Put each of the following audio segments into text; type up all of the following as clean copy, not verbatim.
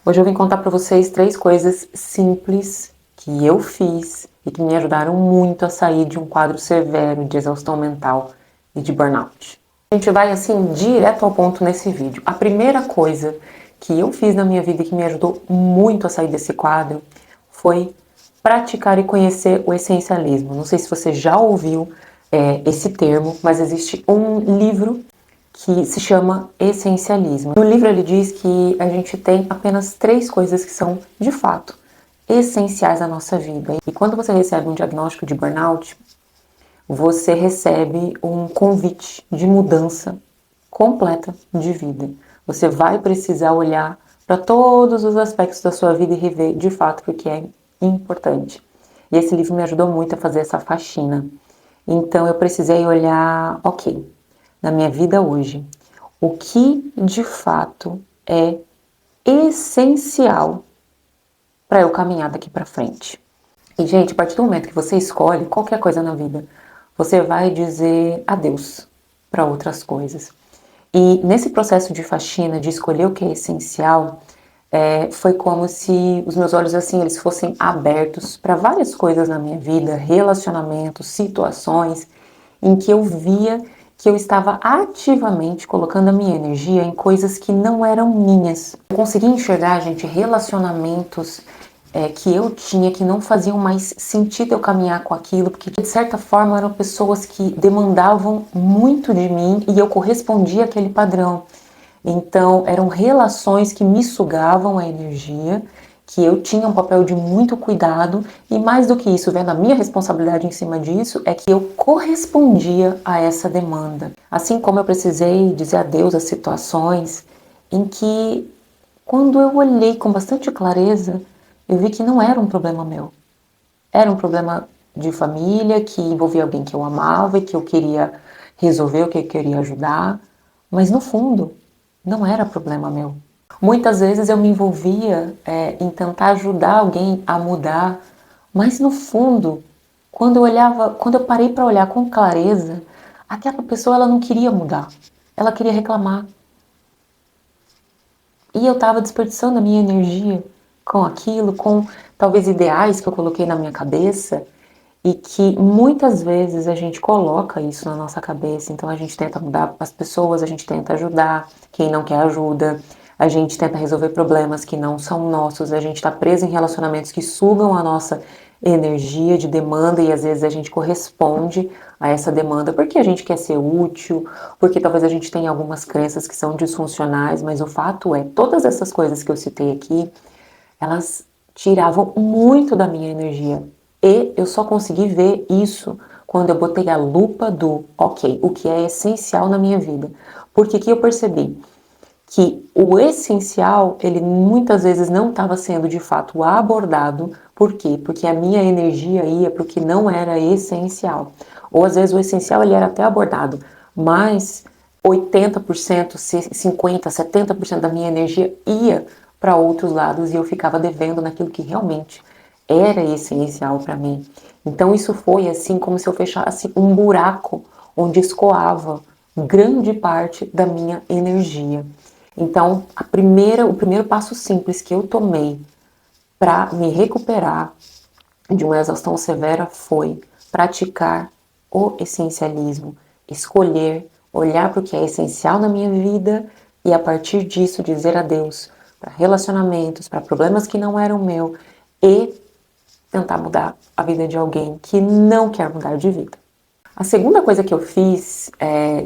Hoje eu vim contar para vocês 3 coisas simples que eu fiz e que me ajudaram muito a sair de um quadro severo de exaustão mental e de burnout. A gente vai assim direto ao ponto nesse vídeo. A primeira coisa que eu fiz na minha vida e que me ajudou muito a sair desse quadro foi praticar e conhecer o essencialismo. Não sei se você já ouviu esse termo, mas existe um livro que se chama Essencialismo. No livro ele diz que a gente tem apenas 3 coisas que são, de fato, essenciais à nossa vida. E quando você recebe um diagnóstico de burnout, você recebe um convite de mudança completa de vida. Você vai precisar olhar para todos os aspectos da sua vida e rever de fato o que é importante. E esse livro me ajudou muito a fazer essa faxina. Então eu precisei olhar, ok, na minha vida hoje, o que de fato é essencial para eu caminhar daqui para frente. E, gente, a partir do momento que você escolhe qualquer coisa na vida, você vai dizer adeus para outras coisas. E nesse processo de faxina, de escolher o que é essencial, foi como se os meus olhos assim eles fossem abertos para várias coisas na minha vida, relacionamentos, situações em que eu via que eu estava ativamente colocando a minha energia em coisas que não eram minhas. Eu consegui enxergar, gente, relacionamentos que eu tinha que não faziam mais sentido eu caminhar com aquilo, porque de certa forma eram pessoas que demandavam muito de mim e eu correspondia àquele padrão. Então eram relações que me sugavam a energia, que eu tinha um papel de muito cuidado e mais do que isso, vendo a minha responsabilidade em cima disso, é que eu correspondia a essa demanda. Assim como eu precisei dizer adeus a situações em que, quando eu olhei com bastante clareza, eu vi que não era um problema meu. Era um problema de família, que envolvia alguém que eu amava e que eu queria resolver, que eu queria ajudar, mas no fundo, não era problema meu. Muitas vezes eu me envolvia em tentar ajudar alguém a mudar, mas no fundo, quando eu parei para olhar com clareza, aquela pessoa ela não queria mudar, ela queria reclamar. E eu estava desperdiçando a minha energia com aquilo, com talvez ideais que eu coloquei na minha cabeça e que muitas vezes a gente coloca isso na nossa cabeça. Então a gente tenta mudar as pessoas, a gente tenta ajudar quem não quer ajuda, a gente tenta resolver problemas que não são nossos, a gente está preso em relacionamentos que sugam a nossa energia de demanda e às vezes a gente corresponde a essa demanda porque a gente quer ser útil, porque talvez a gente tenha algumas crenças que são disfuncionais, mas o fato é, todas essas coisas que eu citei aqui, elas tiravam muito da minha energia. E eu só consegui ver isso quando eu botei a lupa do, ok, o que é essencial na minha vida. Porque que eu percebi que o essencial, ele muitas vezes não estava sendo de fato abordado. Por quê? Porque a minha energia ia para o que não era essencial. Ou às vezes o essencial ele era até abordado, mas 80%, 50%, 70% da minha energia ia para outros lados e eu ficava devendo naquilo que realmente era essencial para mim. Então isso foi assim como se eu fechasse um buraco onde escoava grande parte da minha energia. Então o primeiro passo simples que eu tomei para me recuperar de uma exaustão severa foi praticar o essencialismo, escolher, olhar para o que é essencial na minha vida e a partir disso dizer adeus para relacionamentos, para problemas que não eram meu e tentar mudar a vida de alguém que não quer mudar de vida. A segunda coisa que eu fiz,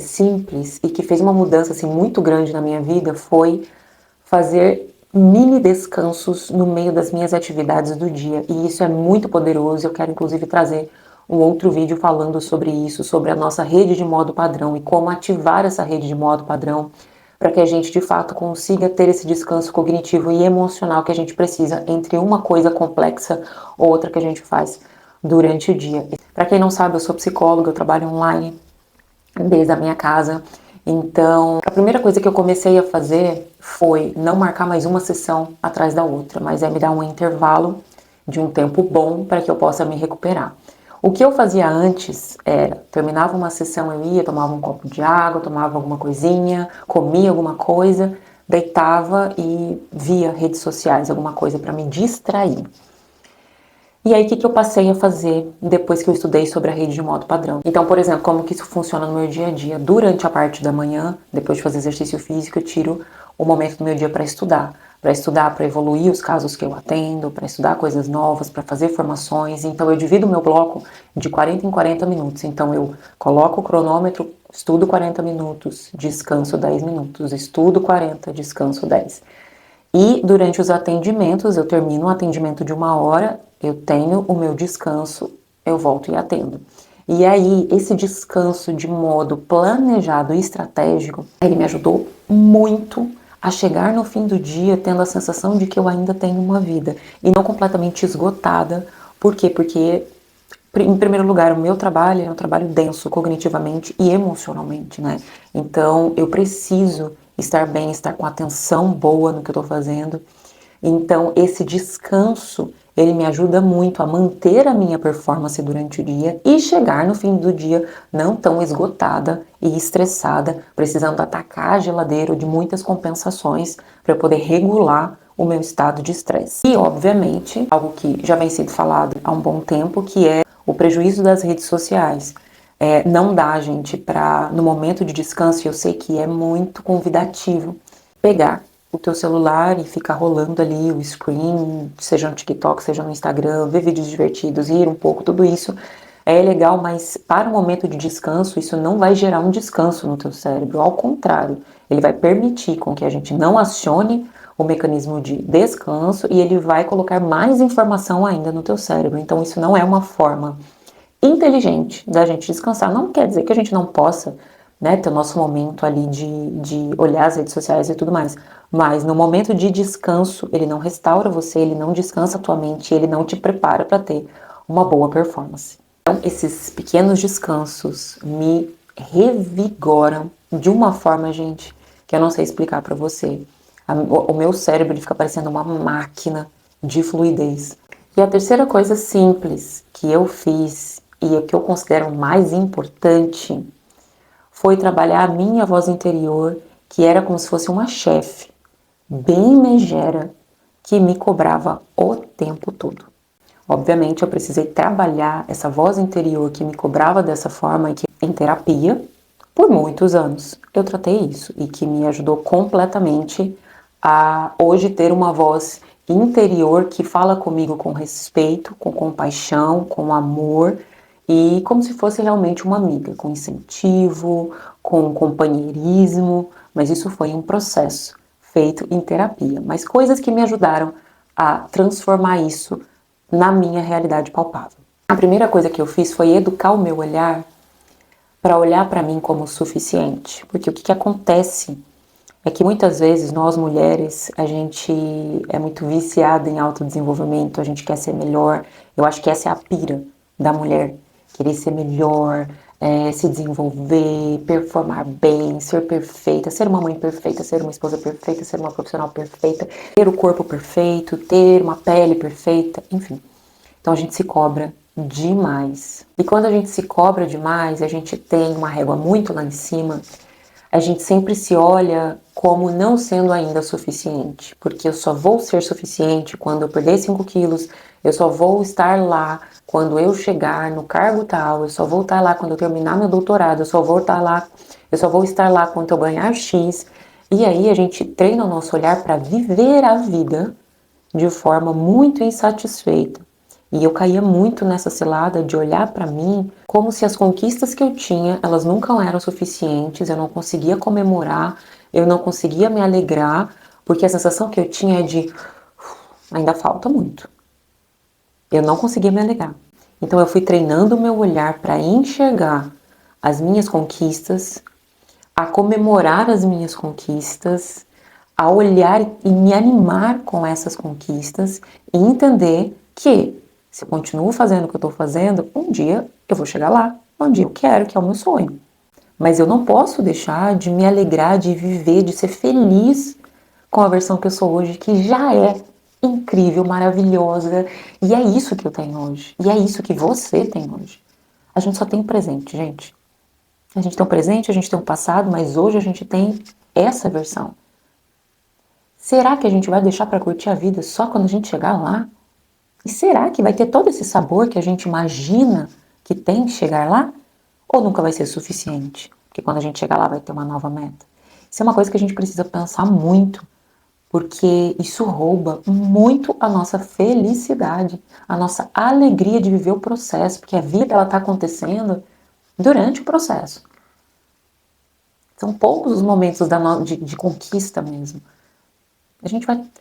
simples, e que fez uma mudança assim, muito grande na minha vida foi fazer mini descansos no meio das minhas atividades do dia. E isso é muito poderoso, eu quero inclusive trazer um outro vídeo falando sobre isso, sobre a nossa rede de modo padrão e como ativar essa rede de modo padrão para que a gente de fato consiga ter esse descanso cognitivo e emocional que a gente precisa entre uma coisa complexa ou outra que a gente faz durante o dia. Para quem não sabe, eu sou psicóloga, eu trabalho online desde a minha casa. Então, a primeira coisa que eu comecei a fazer foi não marcar mais uma sessão atrás da outra, mas me dar um intervalo de um tempo bom para que eu possa me recuperar. O que eu fazia antes era, terminava uma sessão, eu ia, tomava um copo de água, tomava alguma coisinha, comia alguma coisa, deitava e via redes sociais, alguma coisa para me distrair. E aí, o que eu passei a fazer depois que eu estudei sobre a rede de modo padrão? Então, por exemplo, como que isso funciona no meu dia a dia? Durante a parte da manhã, depois de fazer exercício físico, eu tiro o momento do meu dia para estudar. Para estudar, para evoluir os casos que eu atendo, para estudar coisas novas, para fazer formações. Então, eu divido o meu bloco de 40 em 40 minutos. Então, eu coloco o cronômetro, estudo 40 minutos, descanso 10 minutos, estudo 40, descanso 10. E durante os atendimentos, eu termino um atendimento de 1 hora, eu tenho o meu descanso, eu volto e atendo. E aí, esse descanso de modo planejado e estratégico, ele me ajudou muito a chegar no fim do dia tendo a sensação de que eu ainda tenho uma vida e não completamente esgotada. Por quê? Porque, em primeiro lugar, o meu trabalho é um trabalho denso cognitivamente e emocionalmente, né? Então, eu preciso estar bem, estar com atenção boa no que eu estou fazendo. Então, esse descanso, ele me ajuda muito a manter a minha performance durante o dia e chegar no fim do dia não tão esgotada e estressada, precisando atacar a geladeira de muitas compensações para eu poder regular o meu estado de estresse. E, obviamente, algo que já vem sendo falado há um bom tempo, que é o prejuízo das redes sociais. Não dá, gente, para no momento de descanso, eu sei que é muito convidativo, pegar o teu celular e ficar rolando ali o screen, seja no TikTok, seja no Instagram, ver vídeos divertidos, rir um pouco, tudo isso é legal, mas para o momento de descanso, isso não vai gerar um descanso no teu cérebro, ao contrário, ele vai permitir com que a gente não acione o mecanismo de descanso e ele vai colocar mais informação ainda no teu cérebro. Então isso não é uma forma inteligente da gente descansar. Não quer dizer que a gente não possa, né, ter o nosso momento ali de olhar as redes sociais e tudo mais. Mas no momento de descanso, ele não restaura você, ele não descansa a tua mente, ele não te prepara para ter uma boa performance. Então, esses pequenos descansos me revigoram de uma forma, gente, que eu não sei explicar para você. O meu cérebro ele fica parecendo uma máquina de fluidez. E a terceira coisa simples que eu fiz e o que eu considero mais importante foi trabalhar a minha voz interior, que era como se fosse uma chefe, bem megera, que me cobrava o tempo todo. Obviamente, eu precisei trabalhar essa voz interior que me cobrava dessa forma em terapia por muitos anos. Eu tratei isso e que me ajudou completamente a hoje ter uma voz interior que fala comigo com respeito, com compaixão, com amor e como se fosse realmente uma amiga, com incentivo, com companheirismo, mas isso foi um processo feito em terapia, mas coisas que me ajudaram a transformar isso na minha realidade palpável. A primeira coisa que eu fiz foi educar o meu olhar para olhar para mim como suficiente, porque o que acontece é que muitas vezes nós mulheres, a gente é muito viciada em autodesenvolvimento, a gente quer ser melhor. Eu acho que essa é a pira da mulher, querer ser melhor, se desenvolver, performar bem, ser perfeita, ser uma mãe perfeita, ser uma esposa perfeita, ser uma profissional perfeita, ter o corpo perfeito, ter uma pele perfeita, enfim. Então a gente se cobra demais. E quando a gente se cobra demais, a gente tem uma régua muito lá em cima, a gente sempre se olha como não sendo ainda suficiente, porque eu só vou ser suficiente quando eu perder 5 quilos, eu só vou estar lá quando eu chegar no cargo tal, eu só vou estar lá quando eu terminar meu doutorado, eu só vou estar lá quando eu ganhar X. E aí a gente treina o nosso olhar para viver a vida de forma muito insatisfeita. E eu caía muito nessa cilada de olhar para mim como se as conquistas que eu tinha, elas nunca eram suficientes, eu não conseguia comemorar, eu não conseguia me alegrar, porque a sensação que eu tinha é de ainda falta muito. Eu não conseguia me alegrar. Então eu fui treinando o meu olhar para enxergar as minhas conquistas, a comemorar as minhas conquistas, a olhar e me animar com essas conquistas e entender que se eu continuo fazendo o que eu estou fazendo, um dia eu vou chegar lá, onde eu quero, que é o meu sonho. Mas eu não posso deixar de me alegrar, de viver, de ser feliz com a versão que eu sou hoje, que já é incrível, maravilhosa. E é isso que eu tenho hoje. E é isso que você tem hoje. A gente só tem um presente, gente. A gente tem um presente, a gente tem um passado, mas hoje a gente tem essa versão. Será que a gente vai deixar para curtir a vida só quando a gente chegar lá? E será que vai ter todo esse sabor que a gente imagina que tem que chegar lá? Ou nunca vai ser suficiente? Porque quando a gente chegar lá vai ter uma nova meta. Isso é uma coisa que a gente precisa pensar muito, porque isso rouba muito a nossa felicidade, a nossa alegria de viver o processo, porque a vida ela está acontecendo durante o processo. São poucos os momentos de conquista mesmo. A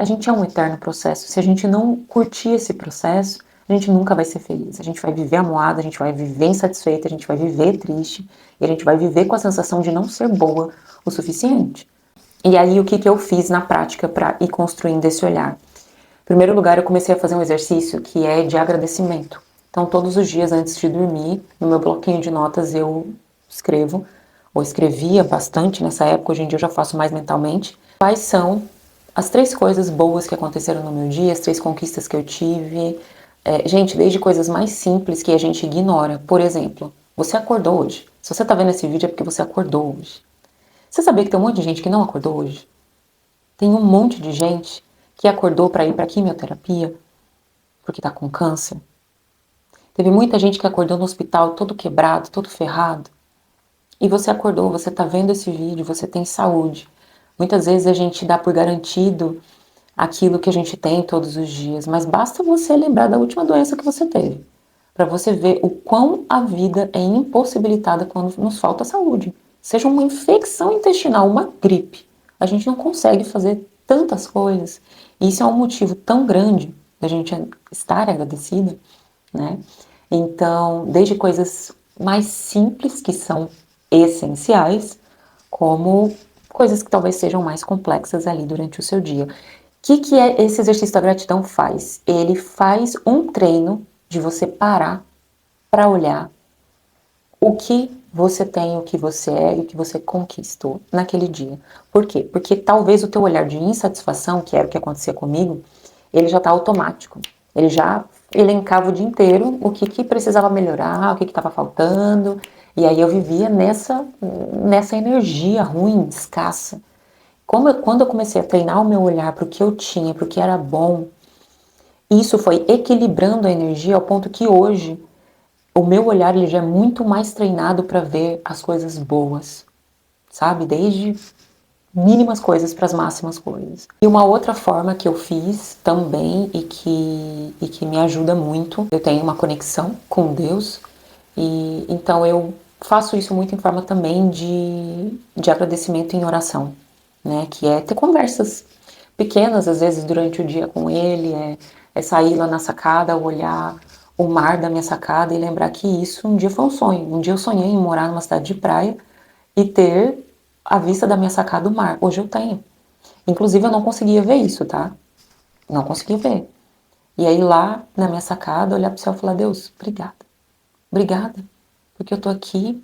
gente é um eterno processo. Se a gente não curtir esse processo, a gente nunca vai ser feliz. A gente vai viver amuado, a gente vai viver insatisfeito, a gente vai viver triste e a gente vai viver com a sensação de não ser boa o suficiente. E aí, o que eu fiz na prática para ir construindo esse olhar? Em primeiro lugar, eu comecei a fazer um exercício que é de agradecimento. Então, todos os dias antes de dormir, no meu bloquinho de notas, eu escrevo, ou escrevia bastante nessa época, hoje em dia eu já faço mais mentalmente, quais são as 3 coisas boas que aconteceram no meu dia, as 3 conquistas que eu tive. Gente, desde coisas mais simples que a gente ignora. Por exemplo, você acordou hoje. Se você tá vendo esse vídeo é porque você acordou hoje. Você sabia que tem um monte de gente que não acordou hoje? Tem um monte de gente que acordou para ir para quimioterapia porque tá com câncer. Teve muita gente que acordou no hospital todo quebrado, todo ferrado. E você acordou, você tá vendo esse vídeo, você tem saúde. Muitas vezes a gente dá por garantido aquilo que a gente tem todos os dias, mas basta você lembrar da última doença que você teve, para você ver o quão a vida é impossibilitada quando nos falta saúde. Seja uma infecção intestinal, uma gripe, a gente não consegue fazer tantas coisas. E isso é um motivo tão grande da gente estar agradecida, né? Então, desde coisas mais simples, que são essenciais, como coisas que talvez sejam mais complexas ali durante o seu dia. O que esse exercício da gratidão faz? Ele faz um treino de você parar para olhar o que você tem, o que você é e o que você conquistou naquele dia. Por quê? Porque talvez o teu olhar de insatisfação, que era o que acontecia comigo, ele já está automático. Ele já elencava o dia inteiro o que precisava melhorar, o que estava faltando. E aí eu vivia nessa energia ruim, escassa. Quando eu comecei a treinar o meu olhar para o que eu tinha, para o que era bom, isso foi equilibrando a energia ao ponto que hoje o meu olhar ele já é muito mais treinado para ver as coisas boas, sabe? Desde mínimas coisas para as máximas coisas. E uma outra forma que eu fiz também e que me ajuda muito, eu tenho uma conexão com Deus e então eu faço isso muito em forma também de agradecimento em oração, né? Que é ter conversas pequenas, às vezes, durante o dia com Ele, é sair lá na sacada, olhar o mar da minha sacada e lembrar que isso um dia foi um sonho. Um dia eu sonhei em morar numa cidade de praia e ter a vista da minha sacada do mar. Hoje eu tenho. Inclusive eu não conseguia ver isso, tá? Não conseguia ver. E aí lá na minha sacada, olhar pro céu e falar, Deus, obrigada. Obrigada. Porque eu tô aqui,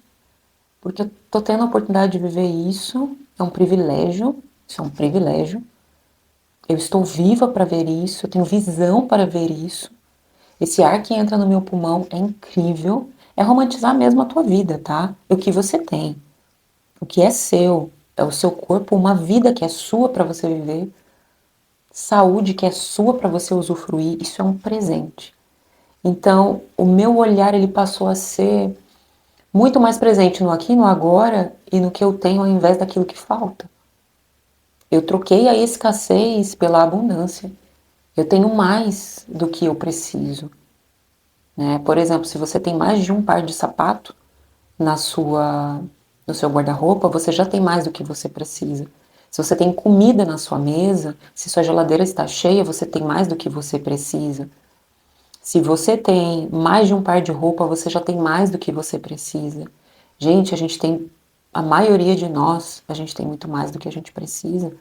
porque eu tô tendo a oportunidade de viver isso. É um privilégio. Isso é um privilégio. Eu estou viva para ver isso, eu tenho visão para ver isso. Esse ar que entra no meu pulmão é incrível. É romantizar mesmo a tua vida, tá? O que você tem. O que é seu. É o seu corpo, uma vida que é sua para você viver. Saúde que é sua para você usufruir. Isso é um presente. Então, o meu olhar ele passou a ser muito mais presente no aqui, no agora e no que eu tenho ao invés daquilo que falta. Eu troquei a escassez pela abundância. Eu tenho mais do que eu preciso, né? Por exemplo, se você tem mais de um par de sapato no seu guarda-roupa, você já tem mais do que você precisa. Se você tem comida na sua mesa, se sua geladeira está cheia, você tem mais do que você precisa. Se você tem mais de um par de roupa, você já tem mais do que você precisa. Gente, a maioria de nós, a gente tem muito mais do que a gente precisa.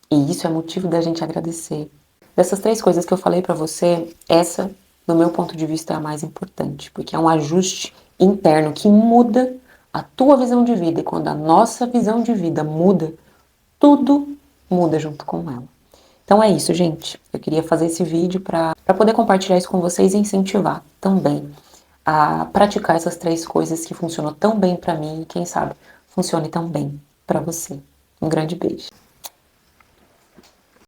E isso é motivo da gente agradecer. Dessas 3 coisas que eu falei pra você, essa, do meu ponto de vista, é a mais importante, porque é um ajuste interno que muda a tua visão de vida. E quando a nossa visão de vida muda, tudo muda junto com ela. Então é isso, gente. Eu queria fazer esse vídeo para poder compartilhar isso com vocês e incentivar também a praticar essas 3 coisas que funcionam tão bem pra mim e quem sabe funcione tão bem pra você. Um grande beijo.